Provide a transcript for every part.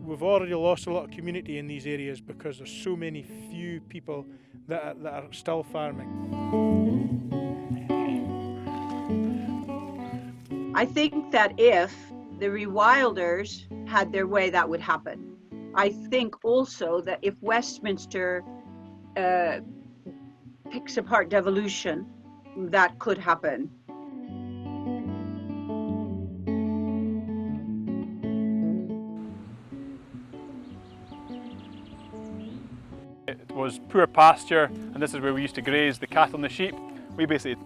We've already lost a lot of community in these areas because there's so many few people that are still farming. I think that if the rewilders had their way, that would happen. I think also that if Westminster picks apart devolution, that could happen. It was poor pasture, and this is where we used to graze the cattle and the sheep. We basically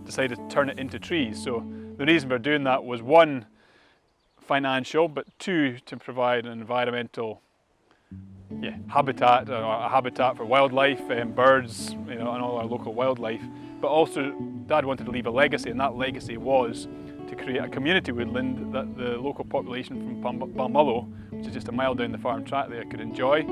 decided to turn it into trees. So the reason for doing that was, one, financial, but two, to provide an environmental habitat, or a habitat for wildlife and birds, and all our local wildlife. But also, Dad wanted to leave a legacy, and that legacy was to create a community woodland that the local population from Balmullo, which is just a mile down the farm track there, could enjoy.